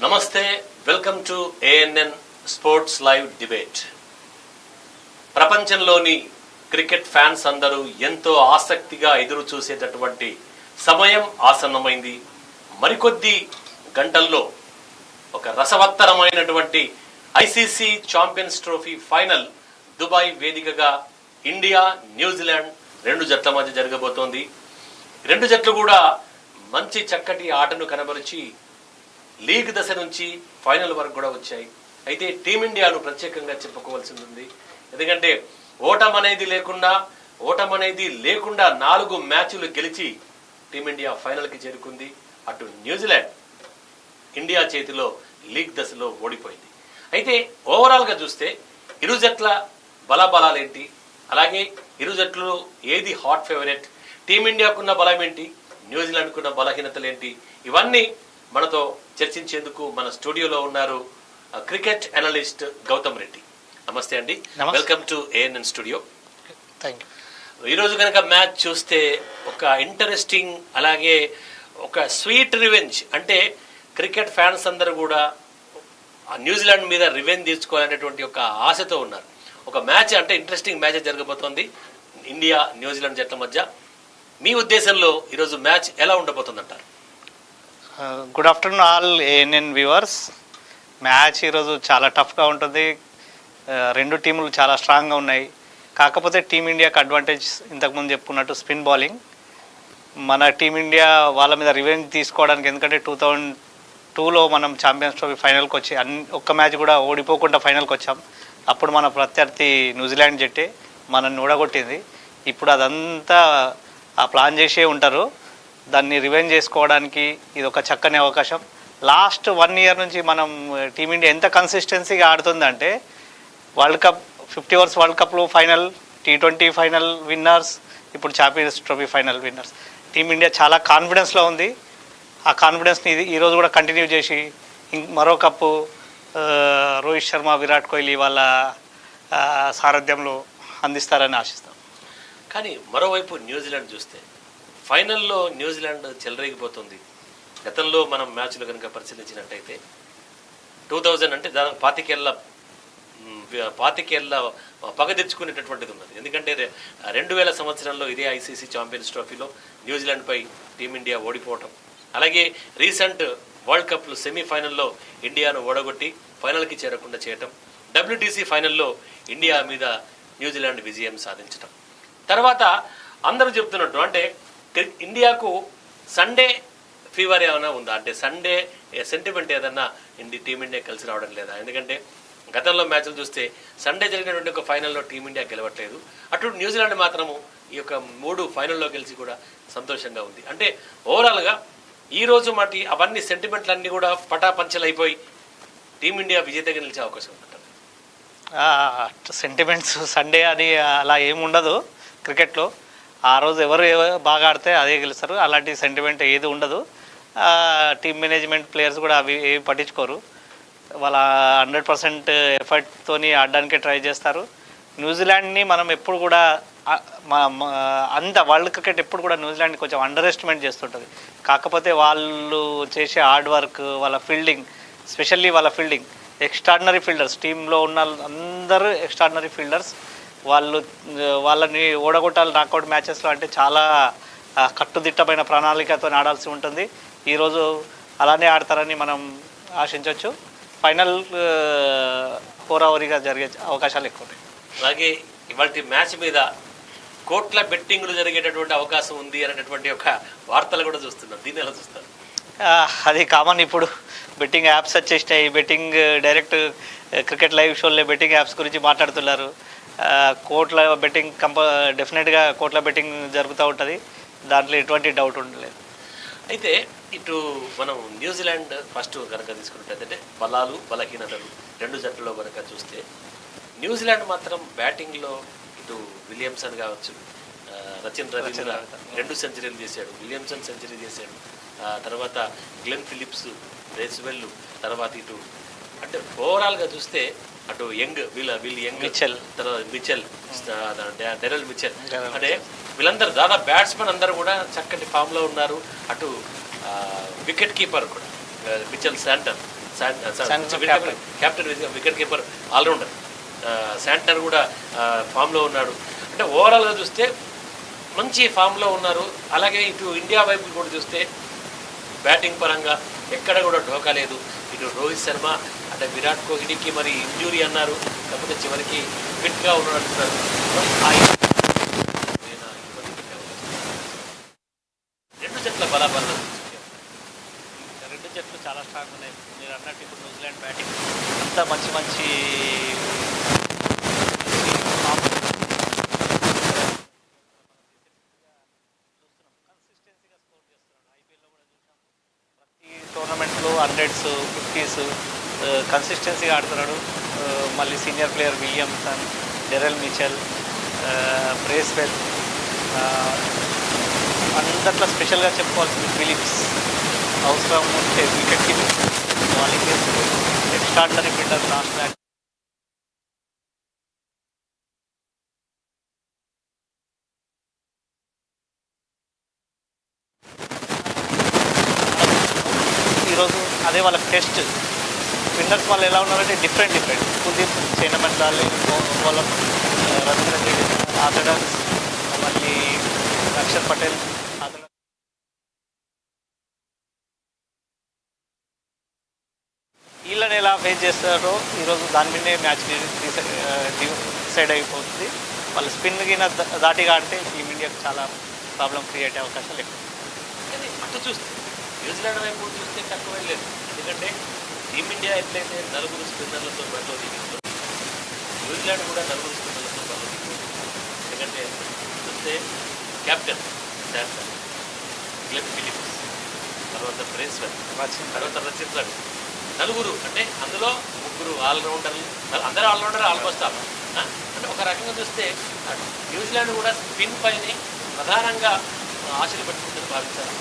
నమస్తే, welcome to ANN sports live debate. ప్రపంచంలోని cricket fans అందరూ ఎంతో ఆసక్తిగా ఎదురు చూసేటటువంటి సమయం ఆసన్నమైంది. మరికొద్ది గంటల్లో ఒక రసవత్తరమైనటువంటి ICC champions trophy final Dubai వేదికగా ఇండియా న్యూజిలాండ్ రెండు జట్ల మధ్య జరగబోతోంది. రెండు జట్లు కూడా మంచి చక్కటి ఆటను కనబరిచి లీగ్ దశ నుంచి ఫైనల్ వరకు కూడా వచ్చాయి. అయితే టీమిండియాను ప్రత్యేకంగా చెప్పుకోవాల్సి ఉంది. ఎందుకంటే ఓటం అనేది లేకుండా 4 మ్యాచ్లు గెలిచి టీమిండియా ఫైనల్కి చేరుకుంది. అటు న్యూజిలాండ్ ఇండియా చేతిలో లీగ్ దశలో ఓడిపోయింది. అయితే ఓవరాల్గా చూస్తే ఇరు జట్ల బలాబలాలేంటి, అలాగే ఇరు జట్లు ఏది హాట్ ఫేవరెట్, టీమిండియాకున్న బలం ఏంటి, న్యూజిలాండ్కున్న బలహీనతలేంటి, ఇవన్నీ మనతో చర్చించేందుకు మన స్టూడియోలో ఉన్నారు క్రికెట్ అనలిస్ట్ గౌతమ్ రెడ్డి. నమస్తే అండి, welcome to ANN studio. Thank you. ఈరోజు కనుక మ్యాచ్ చూస్తే ఒక ఇంట్రెస్టింగ్, అలాగే ఒక స్వీట్ రివెంజ్, అంటే క్రికెట్ ఫ్యాన్స్ అందరూ కూడా న్యూజిలాండ్ మీద రివెంజ్ తీర్చుకోవాలనేటువంటి ఒక ఆశతో ఉన్నారు. ఒక మ్యాచ్ అంటే ఇంట్రెస్టింగ్ మ్యాచ్ జరగబోతోంది ఇండియా న్యూజిలాండ్ జట్ల మధ్య. మీ ఉద్దేశంలో ఈరోజు మ్యాచ్ ఎలా ఉండబోతుందంటారు? Good afternoon all ANN viewers. Match ఈరోజు చాలా టఫ్గా ఉంటుంది. రెండు టీములు చాలా స్ట్రాంగ్గా ఉన్నాయి. కాకపోతే టీమిండియాకి అడ్వాంటేజ్ ఇంతకుముందు చెప్పుకున్నట్టు స్పిన్ బౌలింగ్. మన టీమిండియా వాళ్ళ మీద రివెంజ్ తీసుకోవడానికి, ఎందుకంటే 2002లో మనం ఛాంపియన్స్ ట్రోఫీ ఫైనల్కి వచ్చి ఒక్క మ్యాచ్ కూడా ఓడిపోకుండా ఫైనల్కి వచ్చాం. అప్పుడు మన ప్రత్యర్థి న్యూజిలాండ్ జట్టే మనల్ని ఓడగొట్టింది. ఇప్పుడు అదంతా ఆ ప్లాన్ చేసే ఉంటారు. దాన్ని రివెంజ్ చేసుకోవడానికి ఇది ఒక చక్కని అవకాశం. లాస్ట్ 1 ఇయర్ నుంచి మనం టీమిండియా ఎంత కన్సిస్టెన్సీగా ఆడుతుందంటే, వరల్డ్ కప్ 50 ఓవర్స్ వరల్డ్ కప్లో ఫైనల్, T20 ఫైనల్ విన్నర్స్, ఇప్పుడు champions trophy final winners. Team India చాలా కాన్ఫిడెన్స్లో ఉంది. ఆ కాన్ఫిడెన్స్ని ఈరోజు కూడా కంటిన్యూ చేసి మరో కప్పు రోహిత్ శర్మ, విరాట్ కోహ్లీ వాళ్ళ సారథ్యంలో అందిస్తారని ఆశిస్తాం. కానీ మరోవైపు న్యూజిలాండ్ చూస్తే ఫైనల్లో న్యూజిలాండ్ చెలరేగిపోతుంది. గతంలో మనం మ్యాచ్లు కనుక పరిశీలించినట్టయితే 2000 అంటే దాదాపు 25 ఏళ్ళ పగ తెచ్చుకునేటటువంటిది ఉన్నది. ఎందుకంటే 2000 సంవత్సరంలో ఇదే ఐసీసీ ఛాంపియన్స్ ట్రోఫీలో న్యూజిలాండ్పై టీమిండియా ఓడిపోవటం, అలాగే రీసెంట్ వరల్డ్ కప్లు సెమీఫైనల్లో ఇండియాను ఓడగొట్టి ఫైనల్కి చేరకుండా చేయటం, డబ్ల్యూటీసీ ఫైనల్లో ఇండియా మీద న్యూజిలాండ్ విజయం సాధించటం. తర్వాత అందరూ చెప్తున్నట్టు, అంటే ఇండియాకు సండే ఫీవర్ ఏమైనా ఉందా, అంటే సండే సెంటిమెంట్ ఏదన్నా టీమిండియా కలిసి రావడం లేదా? ఎందుకంటే గతంలో మ్యాచ్లు చూస్తే సండే జరిగినటువంటి ఒక ఫైనల్లో టీమిండియా గెలవట్లేదు. అటు న్యూజిలాండ్ మాత్రము ఈ యొక్క 3 ఫైనల్లో గెలిచి కూడా సంతోషంగా ఉంది. అంటే ఓవరాల్గా ఈరోజు మాటి అవన్నీ సెంటిమెంట్లన్నీ కూడా పటాపంచలైపోయి టీమిండియా విజేతగా నిలిచే అవకాశం ఉందంటారు. సెంటిమెంట్స్ సండే అని అలా ఏముండదు క్రికెట్లో. ఆ రోజు ఎవరు బాగా ఆడితే అదే గెలుస్తారు. అలాంటి సెంటిమెంట్ ఏది ఉండదు. టీమ్ మేనేజ్మెంట్, ప్లేయర్స్ కూడా అవి ఏవి పట్టించుకోరు. వాళ్ళ 100% ఎఫర్ట్తో ఆడడానికే ట్రై చేస్తారు. న్యూజిలాండ్ని మనం ఎప్పుడు కూడా అంత వరల్డ్ క్రికెట్ ఎప్పుడు కూడా న్యూజిలాండ్ని కొంచెం అండర్ ఎస్టిమేట్ చేస్తుంటుంది. కాకపోతే వాళ్ళు చేసే హార్డ్ వర్క్, వాళ్ళ ఫీల్డింగ్, స్పెషల్లీ వాళ్ళ ఫీల్డింగ్, ఎక్స్ట్రాడినరీ ఫీల్డర్స్, టీంలో ఉన్న అందరూ ఎక్స్ట్రాడినరీ ఫీల్డర్స్. వాళ్ళని ఓడగొట్టాలి నాకౌట్ మ్యాచెస్లో అంటే చాలా కట్టుదిట్టమైన ప్రణాళికతో ఆడాల్సి ఉంటుంది. ఈరోజు అలానే ఆడతారని మనం ఆశించవచ్చు. ఫైనల్ హోరాహోరీగా జరిగే అవకాశాలు ఎక్కువ ఉన్నాయి. అలాగే ఇవాళ మ్యాచ్ మీద కోట్ల బెట్టింగ్లు జరిగేటటువంటి అవకాశం ఉంది అనేటటువంటి ఒక వార్తలు కూడా చూస్తున్నాం. దీన్ని ఎలా చూస్తారు? అది కామన్. ఇప్పుడు బెట్టింగ్ యాప్స్ వచ్చేసినాయి. బెట్టింగ్ డైరెక్ట్ క్రికెట్ లైవ్ షోల్లో బెట్టింగ్ యాప్స్ గురించి మాట్లాడుతున్నారు. కోట్ల బెట్టింగ్ డెఫినెట్గా కోట్ల బెట్టింగ్ జరుగుతూ ఉంటుంది. దాంట్లో ఎటువంటి డౌట్ ఉండలేదు. అయితే ఇటు మనం న్యూజిలాండ్ ఫస్ట్ కనుక తీసుకున్నట్టయితే బలాలు, బలహీనతలు రెండు జట్లలో కనుక చూస్తే న్యూజిలాండ్ మాత్రం బ్యాటింగ్లో ఇటు విలియమ్సన్ కావచ్చు, రచిన్ రవీంద్ర 2 సెంచరీలు చేశాడు, విలియమ్సన్ సెంచరీ చేశాడు, తర్వాత గ్లెన్ ఫిలిప్స్, బ్రేస్వెల్, తర్వాత ఇటు అంటే ఓవరాల్గా చూస్తే అటు యంగ్ వీళ్ళు యంగ్ మిచెల్, తర్వాత మిచెల్, డెరెల్ మిచెల్, అంటే వీళ్ళందరూ దాదాపు బ్యాట్స్మెన్ అందరూ కూడా చక్కటి ఫామ్లో ఉన్నారు. అటు వికెట్ కీపర్ కూడా Mitchell captain wicket keeper allrounder Santner కూడా ఫామ్లో ఉన్నాడు. అంటే ఓవరాల్గా చూస్తే మంచి ఫామ్లో ఉన్నారు. అలాగే ఇటు ఇండియా వైపు కూడా చూస్తే బ్యాటింగ్ పరంగా ఎక్కడ కూడా ఢోకా లేదు. ఇటు రోహిత్ శర్మ అంటే విరాట్ కోహ్లీకి మరి ఇంజూరీ అన్నారు, కాకపోతే చివరికి ఫిట్గా ఉన్నాడు అంటున్నారు. రెండు జట్ల బలాబలం, రెండు జట్లు చాలా స్ట్రాంగ్ ఉన్నాయి. మీరు అన్నట్టు ఇప్పుడు న్యూజిలాండ్ బ్యాటింగ్ అంతా మంచి మంచి కన్సిస్టెన్సీగా స్కోర్ చేస్తున్నాడు. ఐపీఎల్లో కూడా చూసాం, ప్రతి టోర్నమెంట్లో 100s 50s కన్సిస్టెన్సీగా ఆడుతున్నాడు. మళ్ళీ senior player Williamson, Daryl Mitchell, Bracewell, అందట్లో స్పెషల్గా చెప్పుకోవాల్సింది ఫిలిప్స్. అవసరం ఉంటే వికెట్ కీపింగ్, బౌలింగ్ చేస్తూ ఎక్స్ట్రాడినరీ ఫీల్డర్ లాస్ట్ మ్యాచ్. ఈరోజు అదే వాళ్ళకి టెస్ట్ స్పిన్నర్స్ వాళ్ళు ఎలా ఉన్నారంటే డిఫరెంట్ కుల్దీప్ చైనమండాలి, వాళ్ళ రవీంద్ర జడేజా, ఆర్థడాక్స్, మళ్ళీ అక్షర్ పటేల్, వీళ్ళని ఎలా ఫేస్ చేస్తారో ఈరోజు దాని మీదే మ్యాచ్ డిసైడ్ అయిపోతుంది. వాళ్ళు స్పిన్ గిన దాటిగా ఆడితే టీమిండియాకు చాలా ప్రాబ్లం క్రియేట్ అయ్యే అవకాశాలు ఎక్కువ. కానీ అటు చూస్తే న్యూజిలాండ్ వైపు చూస్తే తక్కువ లేదు. ఎందుకంటే టీమిండియా ఎట్లయితే 4 స్పిన్నర్లతో బరిలో దిగిందో, న్యూజిలాండ్ కూడా 4 స్పిన్నర్లతో బరిలో దిగింది. ఎందుకంటే చూస్తే కెప్టెన్ శాంటనర్, గ్లెన్ ఫిలిప్స్, తర్వాత బ్రేస్వెల్, తర్వాత రచిన్, 4 అంటే అందులో 3 ఆల్రౌండర్లు, అందరూ ఆల్రౌండర్ ఆల్మోస్ట్ ఆల్. అంటే ఒక రకంగా చూస్తే న్యూజిలాండ్ కూడా స్పిన్ పైన ప్రధానంగా ఆశలు పెట్టుకుంటుంది భావించాలి.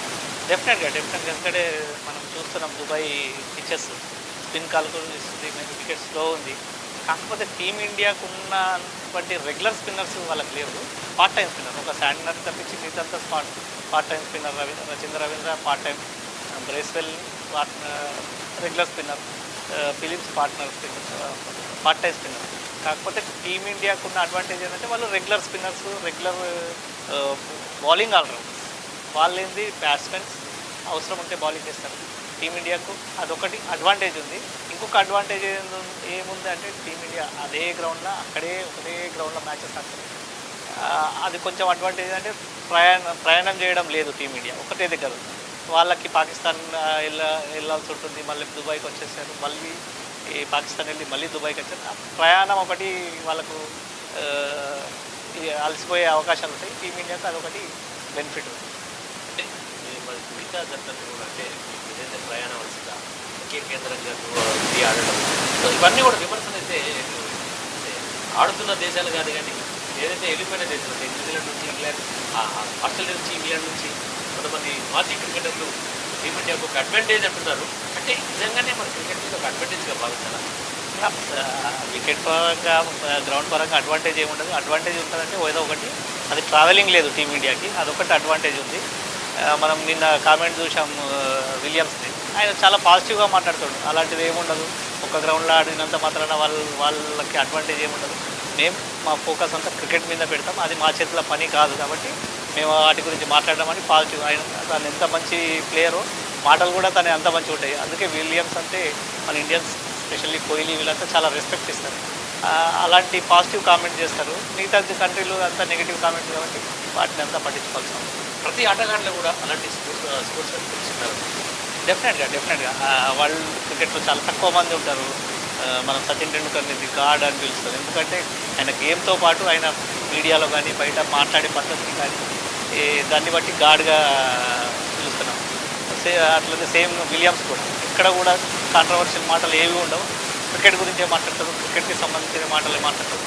డెఫినెట్గా ఎందుకంటే మనం చూస్తున్నాం దుబాయ్ పిచెస్ స్పిన్ కాల్కులేషన్ ఇస్తుంది, వికెట్ స్లో ఉంది. కాకపోతే టీమిండియాకు ఉన్నటువంటి రెగ్యులర్ స్పిన్నర్స్ వాళ్ళకి లేవు. పార్ట్ టైం స్పిన్నర్ ఒక శాంటనర్ తప్పించి మిగతా part time spinner Ravindra part time, Bracewell regular spinner, Phillips part time spinner. కాకపోతే టీమిండియాకు ఉన్న అడ్వాంటేజ్ ఏంటంటే వాళ్ళు regular spinners, regular bowling allrounders. వాళ్ళు ఏంది బ్యాట్స్మెన్స్ అవసరం ఉంటే బౌలింగ్ చేస్తారు. టీమిండియాకు అదొకటి అడ్వాంటేజ్ ఉంది. ఇంకొక అడ్వాంటేజ్ ఏముంది అంటే టీమిండియా అదే గ్రౌండ్లో ఒకటే గ్రౌండ్లో మ్యాచెస్ ఆడుతుంది. అది కొంచెం అడ్వాంటేజ్ అంటే ప్రయాణం చేయడం లేదు టీమిండియా, ఒకటే దగ్గర. వాళ్ళకి పాకిస్తాన్ వెళ్ళాల్సి ఉంటుంది, మళ్ళీ దుబాయ్కి వచ్చేసారు, మళ్ళీ పాకిస్తాన్ వెళ్ళి మళ్ళీ దుబాయ్కి వచ్చారు. ప్రయాణం ఒకటి వాళ్ళకు అలసిపోయే అవకాశాలు ఉంటాయి. టీమిండియాకు అదొకటి బెనిఫిట్ ఉంది. అంటే మిగతా జట్టు కూడా అంటే ఏదైతే ప్రయాణం అలసిగా ఒకే కేంద్రంగా ఆడడం, ఇవన్నీ కూడా విమర్శలు అయితే ఆడుతున్న దేశాలు కాదు. కానీ ఏదైతే వెళ్ళిపోయిన దేశాలు అంటే న్యూజిలాండ్ నుంచి ఇంగ్లాండ్, ఆస్ట్రేలియా నుంచి ఇంగ్లాండ్ నుంచి కొంతమంది మాజీ క్రికెటర్లు టీమిండియాకు ఒక అడ్వాంటేజ్ అంటున్నారు. అంటే నిజంగానే మన క్రికెట్ మీద ఒక అడ్వాంటేజ్గా భావించాలా? వికెట్ పరంగా గ్రౌండ్ పరంగా అడ్వాంటేజ్ ఏముండదు. అడ్వాంటేజ్ ఉంటుందంటే ఏదో ఒకటి, అది ట్రావెలింగ్ లేదు టీమిండియాకి, అదొకటి అడ్వాంటేజ్ ఉంది. మనం నిన్న కామెంట్ చూసాం విలియమ్స్ని, ఆయన చాలా పాజిటివ్గా మాట్లాడుతాడు. అలాంటిది ఏముండదు, ఒక గ్రౌండ్లో ఆడినంత మాత్రాన వాళ్ళకి అడ్వాంటేజ్ ఏముండదు. మేము మా ఫోకస్ అంతా క్రికెట్ మీద పెడతాం, అది మా చేతిలో పని కాదు. కాబట్టి మేము వాటి గురించి మాట్లాడమని పాజిటివ్. ఆయన తను ఎంత మంచి ప్లేయరో మాటలు కూడా తను అంత మంచిగా ఉంటాయి. అందుకే విలియమ్స్ అంటే మన ఇండియన్స్ స్పెషల్లీ కోహ్లీ వీళ్ళంతా చాలా రెస్పెక్ట్ ఇస్తారు. అలాంటి పాజిటివ్ కామెంట్ చేస్తారు. మిగతా కంట్రీలు అంతా నెగిటివ్ కామెంట్ కాబట్టి వాటిని అంతా పట్టించుకోవాల్సి ఉంటుంది. ప్రతి ఆటగాళ్ళు కూడా అలాంటి స్పోర్ట్స్ తెలుసుకుంటారు. డెఫినెట్గా వరల్డ్ క్రికెట్లో చాలా తక్కువ మంది ఉంటారు. మనం సచిన్ టెండూల్కర్ని ది గాడ్ అని పిలుస్తాం. ఎందుకంటే ఆయన గేమ్తో పాటు ఆయన మీడియాలో కానీ బయట మాట్లాడే పద్ధతిని కానీ దాన్ని బట్టి గాడ్గా పిలుస్తున్నాం. అట్లనే సేమ్ విలియమ్స్ కూడా ఎక్కడ కూడా కాంట్రవర్షియల్ మాటలు ఏవి ఉండవు. క్రికెట్ గురించే మాట్లాడతారు, క్రికెట్కి సంబంధించిన మాటలే మాట్లాడతారు.